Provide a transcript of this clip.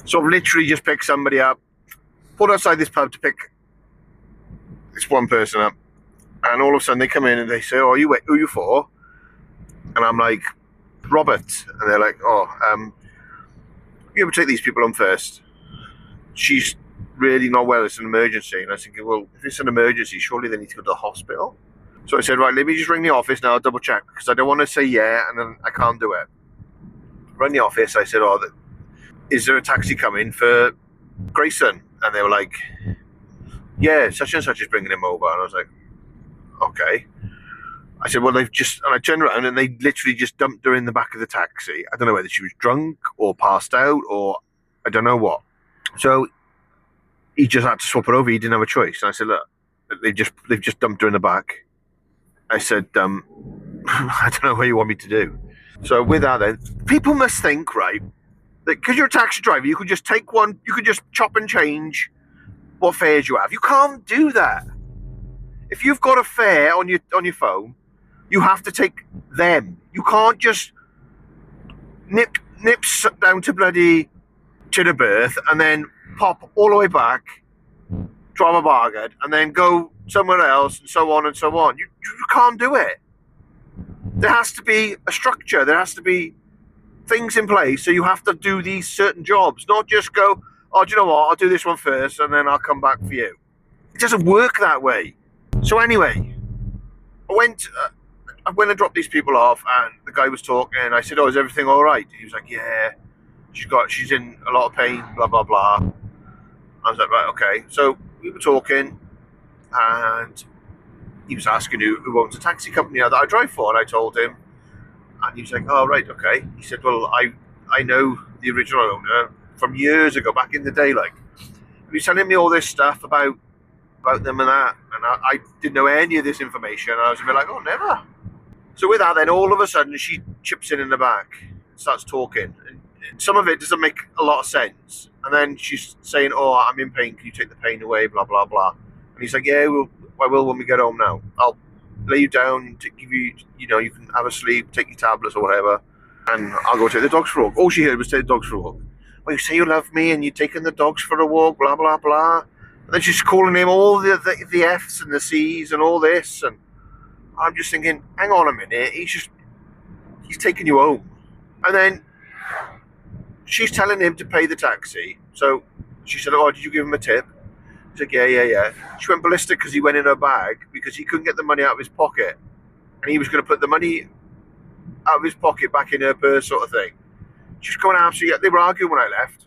So I've literally just picked somebody up, put outside this pub to pick this one person up, and all of a sudden they come in and they say, "Oh, who are you for?" And I'm like, "Robert," and they're like, "Oh, you ever take these people on first? She's really not well. It's an emergency." And I was thinking, well, if it's an emergency, surely they need to go to the hospital. So I said, right, let me just ring the office now, double check, because I don't want to say yeah and then I can't do it. Rang the office. I said, "Oh, is there a taxi coming for Grayson?" And they were like, "Yeah, such and such is bringing him over." And I was like, "Okay." I said, "Well, they've just," and I turned around and they literally just dumped her in the back of the taxi. I don't know whether she was drunk or passed out or I don't know what. So he just had to swap her over. He didn't have a choice. And I said, "Look, they've just dumped her in the back." I said, "I don't know what you want me to do." So with that, then people must think, right, that because you're a taxi driver, you could just take one, you could just chop and change what fares you have. You can't do that. If you've got a fare on your phone, you have to take them. You can't just nip down to bloody Chitterbirth and then pop all the way back, drive a bargain, and then go somewhere else, and so on and so on. You can't do it. There has to be a structure. There has to be things in place. So you have to do these certain jobs, not just go, "Oh, do you know what? I'll do this one first, and then I'll come back for you." It doesn't work that way. So anyway, I went and dropped these people off, and the guy was talking. I said, "Oh, is everything all right?" He was like, "Yeah, she's in a lot of pain, blah blah blah." I was like, "Right, okay." So we were talking, and he was asking who owns a taxi company that I drive for, and I told him, and he was like, "Oh, right, okay." He said, "Well, I know the original owner from years ago, back in the day, like." He was telling me all this stuff about them and that, and I didn't know any of this information, and I was a bit like, "Oh, never." So with that, then all of a sudden she chips in the back, starts talking, and some of it doesn't make a lot of sense. And then she's saying, "Oh, I'm in pain. Can you take the pain away?" Blah blah blah. And he's like, "Yeah, I will when we get home. Now I'll lay you down, give you, you can have a sleep, take your tablets or whatever, and I'll go take the dogs for a walk." All she heard was "take the dogs for a walk." "Well, you say you love me and you're taking the dogs for a walk, blah blah blah." And then she's calling him all the F's and the C's and all this, and I'm just thinking, hang on a minute, he's taking you home. And then she's telling him to pay the taxi. So she said, "Oh, did you give him a tip?" He's like, yeah. She went ballistic because he went in her bag because he couldn't get the money out of his pocket, and he was going to put the money out of his pocket back in her purse, sort of thing. She's going absolutely. They were arguing when I left.